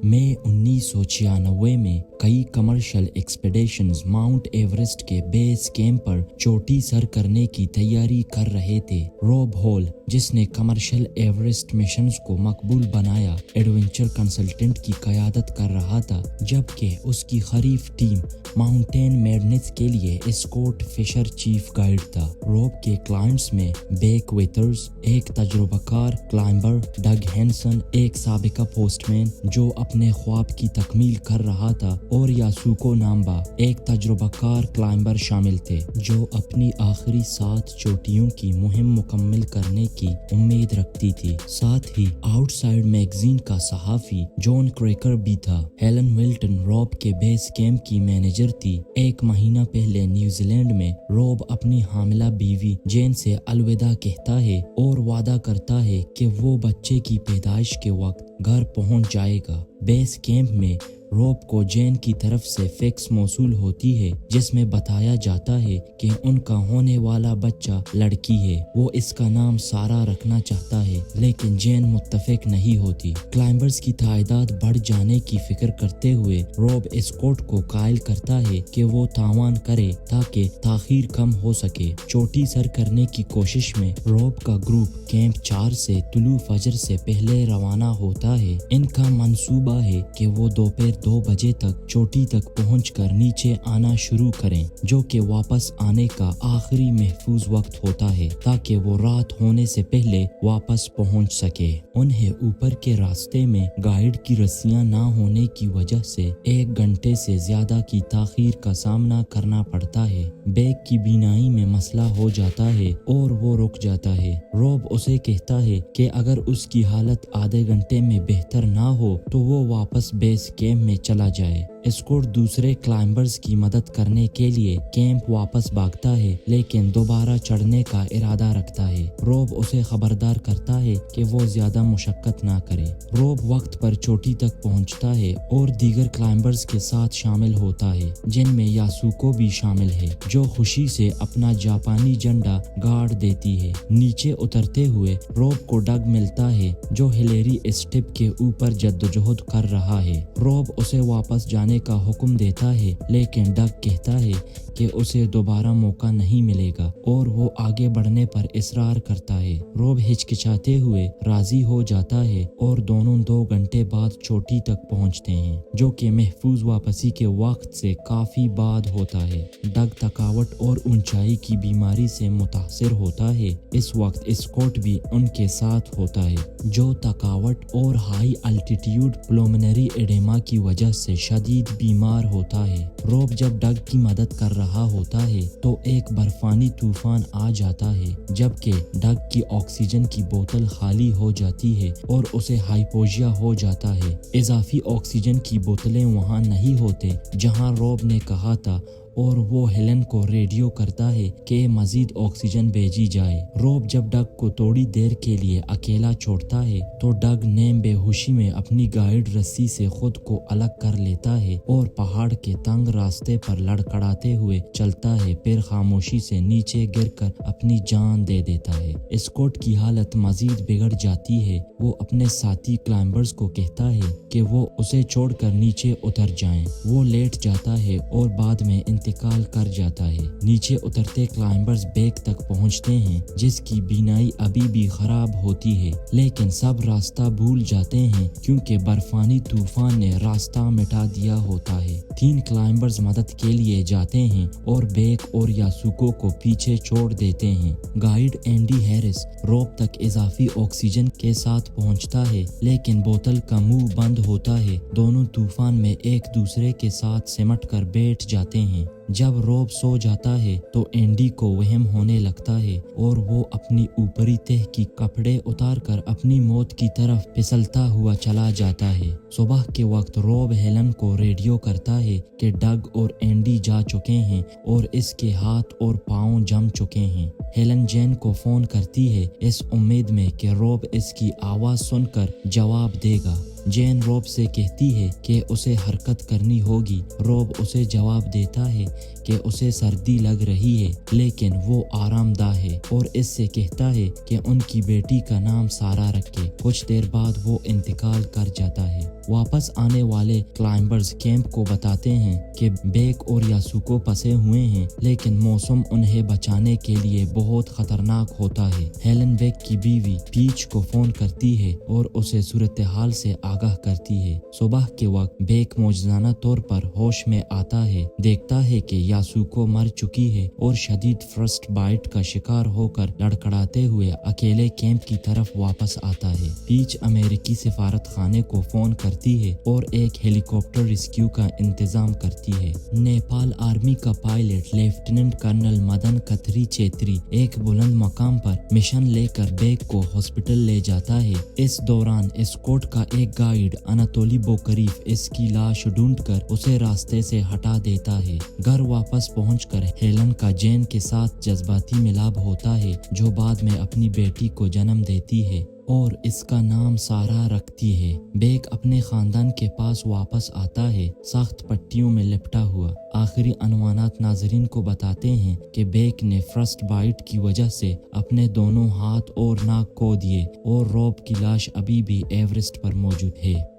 मई 1996 में कई commercial expeditions mount Everest के बेस कैंप पर चोटी सर करने की तैयारी कर रहे थे। रॉब हॉल, जिसने कमर्शियल एवरेस्ट मिशंस को मकबूल बनाया, एडवेंचर कंसल्टेंट की क़यादत कर रहा था, जबकि उसकी खरीफ टीम माउंटेन मैडनेस के लिए स्कॉट फिशर चीफ गाइड था। रॉब के क्लाइंट्स में बेक वेथर्स, एक तजुर्बाकार क्लाइंबर, डग हैंसन, एक साबिका पोस्टमैन जो अपने ख्वाब की तकमील कर रहा था, और यासुको नाम्बा, एक तजुर्बाकार क्लाइंबर शामिल थे जो अपनी आखिरी 7 चोटियों की मुहिम मुकम्मल करने की उम्मीद रखती थी। साथ ही आउटसाइड मैगजीन का सहाफ़ी जॉन क्रेकर भी था। हेलन मिल्टन रॉब के बेस कैंप की मैनेजर थी। एक महीना पहले न्यूजीलैंड में रॉब अपनी हामिला बीवी जेन से अलविदा कहता है और वादा करता है कि वो बच्चे की पैदाइश के वक्त घर पहुंच जाएगा। बेस कैंप में रॉब को जेन की तरफ से फैक्स मौसूल होती है जिसमें बताया जाता है कि उनका होने वाला बच्चा लड़की है। वो इसका नाम सारा रखना चाहता है, लेकिन जेन मुत्तफिक नहीं होती। क्लाइंबर्स की तादाद बढ़ जाने की फिक्र करते हुए रॉब स्कॉट को कायल करता है कि वो तावान करे ताकि ताखीर कम हो सके। चोटी सर करने की कोशिश में रॉब का ग्रुप कैंप 4 से तुलू फजर से पहले रवाना होता है। इनका मंसूबा है कि वो दोपहर 2 बजे तक चोटी तक पहुंचकर नीचे आना शुरू करें, जो कि वापस आने का आखिरी महफूज वक्त होता है ताकि वो रात होने से पहले वापस पहुंच सके। उन्हें ऊपर के रास्ते में गाइड की रस्सियां ना होने की वजह से 1 घंटे से ज्यादा की ताखीर का सामना करना पड़ता है। बैग की बीनाई में मसला हो जाता है और वो रुक जाता है। रॉब उसे कहता है कि अगर उसकी हालत आधे घंटे में बेहतर ना हो तो वो वापस बेस कैंप में चला जाए। स्कॉट दूसरे क्लाइंबर्स की मदद करने के लिए कैंप वापस भागता है, लेकिन दोबारा चढ़ने का इरादा रखता है। रॉब उसे खबरदार करता है कि वो ज्यादा मुशक्कत ना करे। रॉब वक्त पर चोटी तक पहुंचता है और दीगर क्लाइंबर्स के साथ शामिल होता है, जिनमें यासुको भी शामिल है, जो खुशी से अपना जापानी झंडा गाड़ देती है। नीचे उतरते हुए रॉब को डग मिलता है, जो हिलेरी स्टेप के ऊपर जद्दोजहद कर रहा है। रॉब उसे वापस जाने का हुक्म देता है, लेकिन डग कहता है कि उसे दोबारा मौका नहीं मिलेगा और वो आगे बढ़ने पर इसरार करता है। रॉब हिचकिचाते हुए राजी हो जाता है और दोनों 2 घंटे बाद चोटी तक पहुंचते हैं, जो कि महफूज वापसी के वक्त से काफी बाद होता है। डग थकावट और ऊंचाई की बीमारी से मुतासिर होता है। इस वक्त स्कॉट भी उनके साथ होता है, जो थकावट और हाई अल्टीट्यूड पुल्मोनरी एडेमा की वजह से शदीद बीमार होता है। रॉब जब डग की मदद कर रहा होता है तो एक बर्फानी तूफान आ जाता है, जबकि डग की ऑक्सीजन की बोतल खाली हो जाती है और उसे हाइपोजिया हो जाता है। इजाफी ऑक्सीजन की बोतलें वहां नहीं होते जहां रॉब ने कहा था, और वो हेलन को रेडियो करता है कि मजीद ऑक्सीजन भेजी जाए। रॉब जब डग को थोड़ी देर के लिए अकेला छोड़ता है तो डग नेम बेहोशी में अपनी गाइड रस्सी से खुद को अलग कर लेता है और पहाड़ के तंग रास्ते पर लड़खड़ाते हुए चलता है, फिर खामोशी से नीचे गिरकर अपनी जान दे देता है। स्कॉट की हालत मजीद बिगड़ जाती है। वो अपने साथी क्लाइंबर्स को कहता है कि वो उसे छोड़कर नीचे उतर जाएं। वो लेट जाता है और बाद में इंतकाल कर जाता है। नीचे उतरते क्लाइंबर्स बेक तक पहुंचते हैं, जिसकी बीनाई अभी भी खराब होती है, लेकिन सब रास्ता भूल जाते हैं क्योंकि बर्फानी तूफान ने रास्ता मिटा दिया होता है। 3 क्लाइंबर्स मदद के लिए जाते हैं और बेक और यासुको को पीछे छोड़ देते हैं। गाइड एंडी हैरिस रॉब तक इजाफी ऑक्सीजन के साथ पहुंचता है, लेकिन बोतल का मुंह बंद होता है। दोनों तूफान में एक दूसरे के साथ सिमट कर बैठ जाते हैं। जब रॉब सो जाता है तो एंडी को वहम होने लगता है और वो अपनी ऊपरी तह की कपड़े उतारकर अपनी मौत की तरफ फिसलता हुआ चला जाता है। सुबह के वक्त रॉब हेलन को रेडियो करता है कि डग और एंडी जा चुके हैं और इसके हाथ और पांव जम चुके हैं। हेलन जेन को फोन करती है इस उम्मीद में कि रॉब इसकी आवाज सुनकर जवाब देगा। जेन रॉब से कहती है कि उसे हरकत करनी होगी। रॉब उसे जवाब देता है कि उसे सर्दी लग रही है, लेकिन वो आरामदा है और इससे कहता है कि उनकी बेटी का नाम सारा रखे। कुछ देर बाद वो इंतकाल कर जाता है। वापस आने वाले क्लाइंबर्स कैंप को बताते हैं कि बेक और यासुको फंसे हुए हैं, लेकिन मौसम उन्हें बचाने के लिए बहुत खतरनाक होता है। हेलन बेक की बीवी पीच को फोन करती है और उसे सूरत हाल से आगाह करती है। सुबह के वक्त बेक मौजूदाना तौर पर होश में आता है, देखता है कि यासुको मर चुकी है और शदीद फ्रस्ट बाइट का शिकार होकर लड़खड़ाते हुए अकेले कैंप की तरफ वापस आता है। पीच अमेरिकी सिफारत खाने को फोन करती है और एक हेलीकॉप्टर रेस्क्यू का इंतजाम करती है। नेपाल आर्मी का pilot lieutenant colonel Madan Khatri Chhetri एक बुलंद मकाम पर मिशन लेकर बेक को हॉस्पिटल ले जाता है। इस दौरान एस्कॉर्ट का एक गाइड अनातोली बोकरीफ इसकी लाश ढूंढकर उसे रास्ते से हटा देता है। घर वापस पहुंचकर हेलन का जेन के साथ जज्बाती मिलाप होता है, जो बाद में अपनी बेटी को जन्म देती है और इसका नाम सारा रखती है। बेक अपने खानदान के पास वापस आता है, सख्त पट्टियों में लिपटा हुआ। आखिरी अनुमानात नाजरीन को बताते हैं कि बेक ने फ्रस्ट बाइट की वजह से अपने दोनों हाथ और नाक खो दिए और रॉब की लाश अभी भी एवरेस्ट पर मौजूद है।